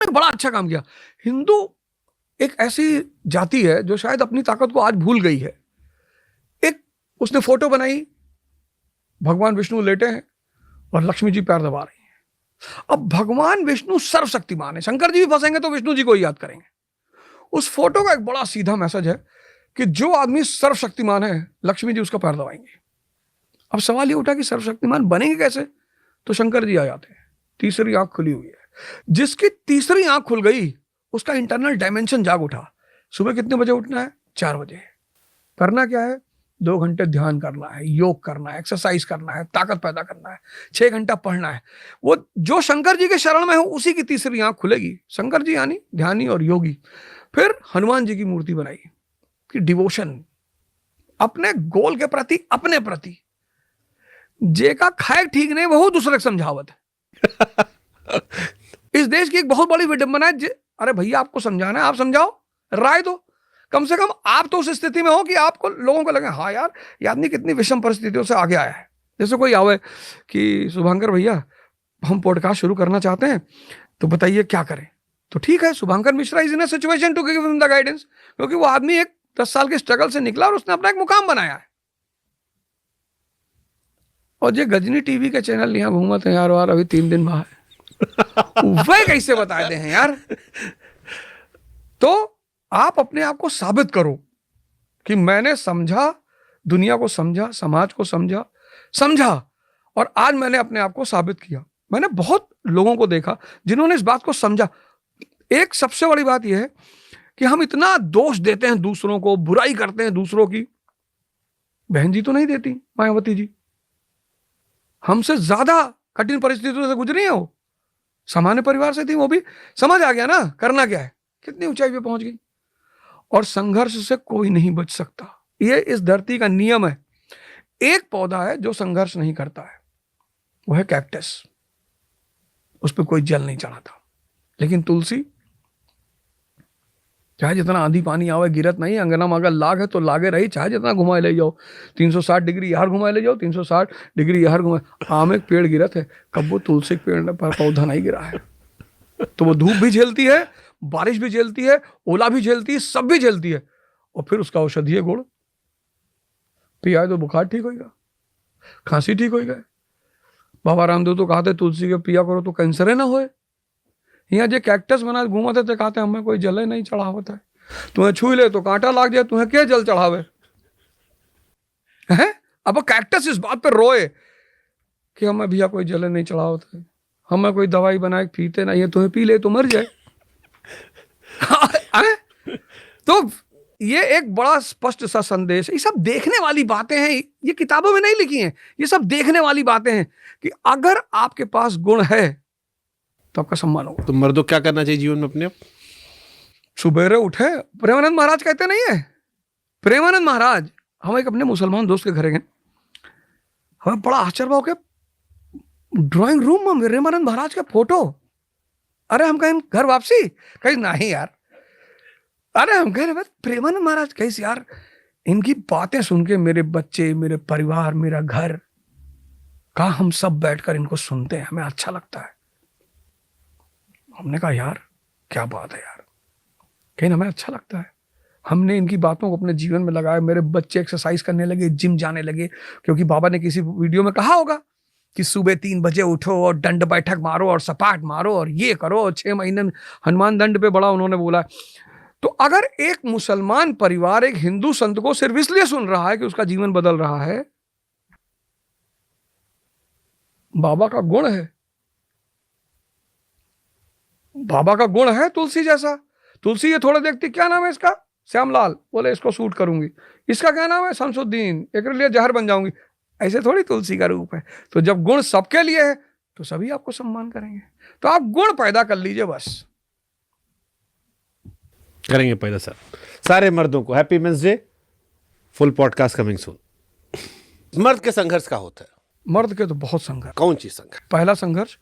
उसने बड़ा अच्छा काम किया। हिंदू एक ऐसी जाति है जो शायद अपनी ताकत को आज भूल गई है। एक उसने फोटो बनाई, भगवान विष्णु लेटे हैं और लक्ष्मी जी पैर दबा रही हैं। अब भगवान विष्णु सर्वशक्तिमान है, शंकर जी भी फंसेंगे तो विष्णु जी को ही याद करेंगे। उस फोटो का एक बड़ा सीधा मैसेज है कि जो आदमी सर्वशक्तिमान है, लक्ष्मी जी उसका पैर दबाएंगे। अब सवाल ये उठा कि सर्वशक्तिमान बनेंगे कैसे? तो शंकर जी आ जाते हैं, तीसरी आंख खुली हुई है। जिसकी तीसरी आंख खुल गई उसका इंटरनल डायमेंशन जाग उठा। सुबह कितने बजे उठना है? 4 बजे। करना क्या है? 2 घंटे ध्यान करना है, योग करना है, एक्सरसाइज करना है, ताकत पैदा करना है, 6 घंटा पढ़ना है। वो जो शंकर जी के शरण में हो उसी की तीसरी आंख खुलेगी। शंकर जी यानी ध्यानी और योगी। फिर हनुमान जी की मूर्ति बनाई कि डिवोशन, अपने गोल के प्रति, अपने प्रति। जे का खाए ठीक नहीं वह दूसरे समझावत है। इस देश की एक बहुत बड़ी विडंबना है। अरे भैया आपको समझाना है, आप समझाओ, राय दो। कम से कम आप तो उस स्थिति में हो कि आपको लोगों को लगे हाँ यार ये आदमी कितनी विषम परिस्थितियों से आगे आया है। जैसे कोई आवे कि शुभांकर भैया हम पॉडकास्ट शुरू करना चाहते हैं तो बताइए क्या करें। तो ठीक है, Shubhankar Mishra is in a situation to give him the guidance, क्योंकि वो आदमी एक 10 साल के स्ट्रगल से निकला और उसने अपना एक मुकाम बनाया है। और ये गजनी टीवी के चैनल यहाँ घूमते हैं यार अभी 3 दिन बाद वह कैसे बताए दे हैं यार। तो आप अपने आप को साबित करो कि मैंने समझा, दुनिया को समझा, समाज को समझा और आज मैंने अपने आप को साबित किया। मैंने बहुत लोगों को देखा जिन्होंने इस बात को समझा। एक सबसे बड़ी बात यह है कि हम इतना दोष देते हैं दूसरों को, बुराई करते हैं दूसरों की। बहन जी तो नहीं देती, मायावती जी हमसे ज्यादा कठिन परिस्थितियों से गुजरी है। वो सामान्य परिवार से थी, वो भी समझ आ गया ना करना क्या है, कितनी ऊंचाई पे पहुंच गई। और संघर्ष से कोई नहीं बच सकता, ये इस धरती का नियम है। एक पौधा है जो संघर्ष नहीं करता है, वो है कैक्टस। उस पर कोई जल नहीं चढ़ा था। लेकिन तुलसी चाहे जितना आंधी पानी आवे गिरत नहीं, अंगना में अगर लाग है तो लागे रही, चाहे जितना घुमाए ले जाओ, 360 डिग्री यार घुमाए ले जाओ, 360 डिग्री यार घुमाए। आम एक पेड़ गिरत है, कब वो तुलसी पेड़ पर पौधा नहीं गिरा है। तो वो धूप भी झेलती है, बारिश भी झेलती है, ओला भी झेलती है, सब भी झेलती है। और फिर उसका औषधीय गुण पियाए तो बुखार ठीक होगा, खांसी ठीक होगा। बाबा रामदेव तो कहते तुलसी के पिया करो तो कैंसर है ना होए। यहाँ जो कैक्टस बना घूमते थे कहते हमें कोई जले नहीं चढ़ावत है, तुम्हें छू ले तो कांटा लाग जाए, तुम्हें क्या जल चढ़ावे है। अब कैक्टस इस बात पर रोए कि हमें भैया कोई जले नहीं चढ़ावत है, हमें कोई दवाई बनाए पीते नहीं है, तुम्हें पी ले तो मर जाए। तो ये एक बड़ा स्पष्ट सा संदेश। ये सब देखने वाली बातें हैं, ये किताबों में नहीं लिखी हैं, ये सब देखने वाली बातें हैं कि अगर आपके पास गुण है तो आपका सम्मान होगा। तो मर्दों क्या करना चाहिए जीवन में अपने? सुबेरे उठे, प्रेमानंद महाराज कहते नहीं है, प्रेमानंद महाराज, हम एक अपने मुसलमान दोस्त के घर गए, हमें बड़ा आश्चर्य हो गया, ड्राइंग रूम में प्रेमानंद महाराज का फोटो। अरे हम कहें घर वापसी, कहीं नहीं यार। अरे हम कह रहे प्रेमानंद महाराज कैसे यार, इनकी बातें सुन के मेरे बच्चे, मेरे परिवार, मेरा घर का हम सब बैठकर इनको सुनते हैं, हमें अच्छा लगता है। हमने कहा यार क्या बात है यार, कहीं हमें अच्छा लगता है। हमने इनकी बातों को अपने जीवन में लगाया। मेरे बच्चे एक्सरसाइज करने लगे, जिम जाने लगे, क्योंकि बाबा ने किसी वीडियो में कहा होगा कि सुबह 3 बजे उठो और दंड बैठक मारो और सपाट मारो और ये करो, और 6 महीने हनुमान दंड पे बड़ा उन्होंने बोला। तो अगर एक मुसलमान परिवार एक हिंदू संत को सिर्फ इसलिए सुन रहा है कि उसका जीवन बदल रहा है, बाबा का गुण है, बाबा का गुण है तुलसी जैसा। तुलसी ये थोड़ा देखती, क्या नाम है इसका, श्यामलाल, बोले इसको सूट करूंगी। इसका क्या नाम है, शमसुद्दीन, एक लिए जहर बन जाऊंगी। ऐसे थोड़ी तुलसी का रूप है। तो जब गुण सबके लिए है तो सभी आपको सम्मान करेंगे। तो आप गुण पैदा कर लीजिए, बस करेंगे पैदा सर। सारे मर्दों को happy men's day, full podcast coming soon. मर्द के संघर्ष का होता है? मर्द के तो बहुत संघर्ष। कौन सी संघर्ष? पहला संघर्ष